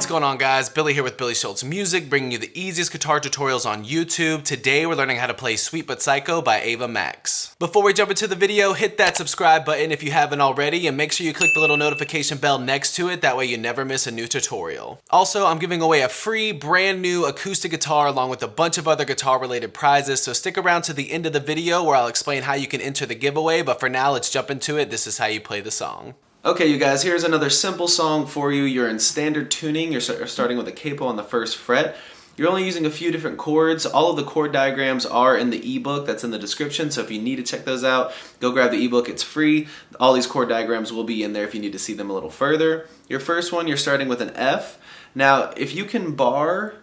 What's going on, guys? Billy here with Billy Schultz Music, bringing you the easiest guitar tutorials on YouTube. Today we're learning how to play Sweet But Psycho by Ava Max. Before we jump into the video, hit that subscribe button if you haven't already, and make sure you click the little notification bell next to it, that way you never miss a new tutorial. Also, I'm giving away a free brand new acoustic guitar along with a bunch of other guitar related prizes, so stick around to the end of the video where I'll explain how you can enter the giveaway, but for now let's jump into it. This is how you play the song. Okay, you guys, here's another simple song for you. You're in standard tuning. You're starting with a capo on the first fret. You're only using a few different chords. All of the chord diagrams are in the ebook that's in the description, so if you need to check those out, go grab the ebook. It's free. All these chord diagrams will be in there if you need to see them a little further. Your first one, you're starting with an F. Now, if you can bar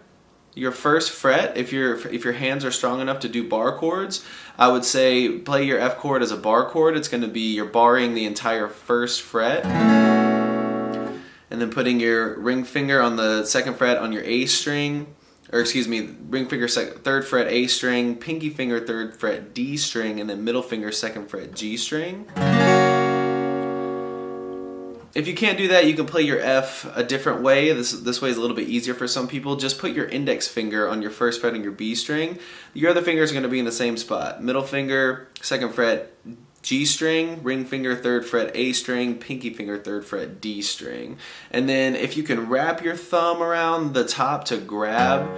your first fret, if your hands are strong enough to do bar chords, I would say play your F chord as a bar chord. It's going to be you're barring the entire first fret, and then putting your ring finger on the second fret on your A string, or excuse me, ring finger third fret A string, pinky finger third fret D string, and then middle finger second fret G string. If you can't do that, you can play your F a different way. This way is a little bit easier for some people. Just put your index finger on your first fret on your B string. Your other fingers are going to be in the same spot. Middle finger, second fret G string, ring finger, third fret A string, pinky finger, third fret D string. And then if you can wrap your thumb around the top to grab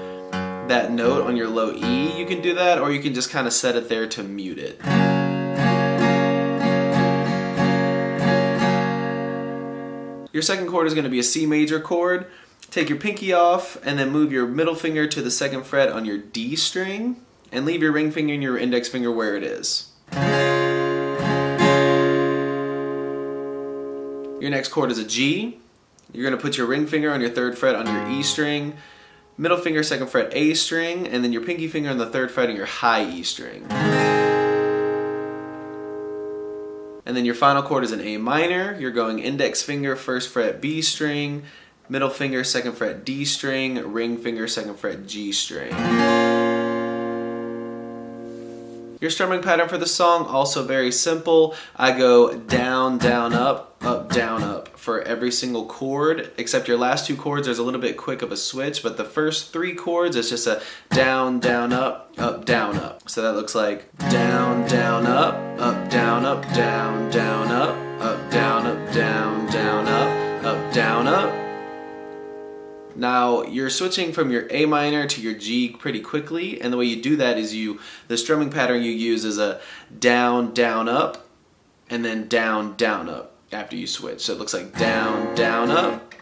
that note on your low E, you can do that, or you can just kind of set it there to mute it. Your second chord is going to be a C major chord. Take your pinky off and then move your middle finger to the second fret on your D string and leave your ring finger and your index finger where it is. Your next chord is a G. You're going to put your ring finger on your third fret on your E string, middle finger second fret A string, and then your pinky finger on the third fret on your high E string. And then your final chord is an A minor. You're going index finger, first fret B string, middle finger, second fret D string, ring finger, second fret G string. Your strumming pattern for the song, also very simple. I go down, down, up, down, up for every single chord, except your last two chords, there's a little bit quick of a switch, but the first three chords, it's just a down, down, up, down, up. So that looks like down, down, up, down, up, down, down, up, down, up, down, down, up, down, up. Now, you're switching from your A minor to your G pretty quickly, and the way you do that is the strumming pattern you use is a down, down, up, and then down, down, up after you switch. So it looks like down, down, up,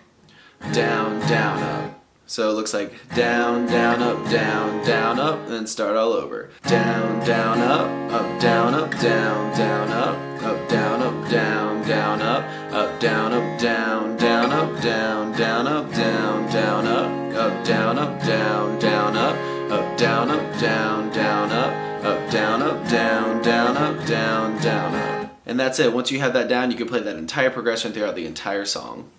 down, down, up. So it looks like down, down, up, and then start all over. Down, down, up, down, up, down, down, up, down, up, down, down, up, down, up, down, down, up, down, down, up, down, down, up, down, up, down, down, up, down, up, down, down, up, down, up, down, down, up, down, down, up. And that's it. Once you have that down, you can play that entire progression throughout the entire song.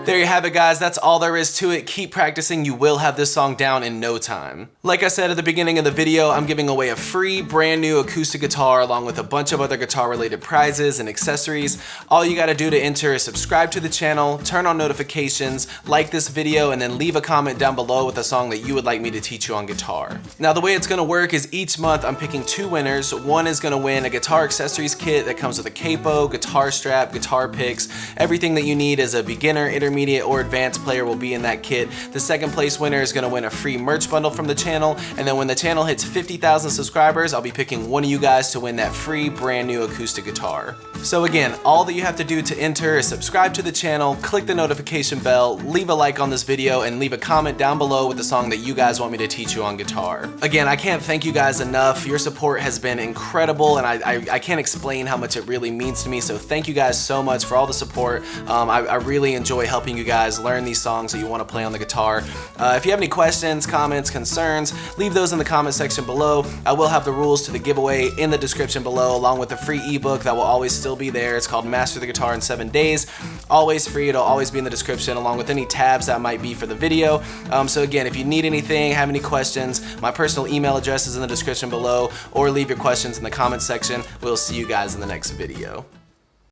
There you have it, guys. That's all there is to it. Keep practicing. You will have this song down in no time. Like I said at the beginning of the video, I'm giving away a free brand new acoustic guitar along with a bunch of other guitar related prizes and accessories. All you got to do to enter is subscribe to the channel, turn on notifications, like this video, and then leave a comment down below with a song that you would like me to teach you on guitar. Now, the way it's going to work is each month I'm picking two winners. One is going to win a guitar accessories kit that comes with a capo, guitar strap, guitar picks. Everything that you need as a beginner, intermediate, or advanced player will be in that kit. The second place winner is going to win a free merch bundle from the channel, and then when the channel hits 50,000 subscribers, I'll be picking one of you guys to win that free brand new acoustic guitar. So again, all that you have to do to enter is subscribe to the channel, click the notification bell, leave a like on this video, and leave a comment down below with the song that you guys want me to teach you on guitar. Again, I can't thank you guys enough. Your support has been incredible, and I can't explain how much it really means to me, so thank you guys so much for all the support. I really enjoy helping helping you guys learn these songs that you want to play on the guitar. If you have any questions, comments, concerns, leave those in the comment section below. I will have the rules to the giveaway in the description below, along with the free ebook that will always still be there. It's called Master the Guitar in 7 Days. Always free, it'll always be in the description, along with any tabs that might be for the video. So again, if you need anything, have any questions, my personal email address is in the description below, or leave your questions in the comment section. We'll see you guys in the next video.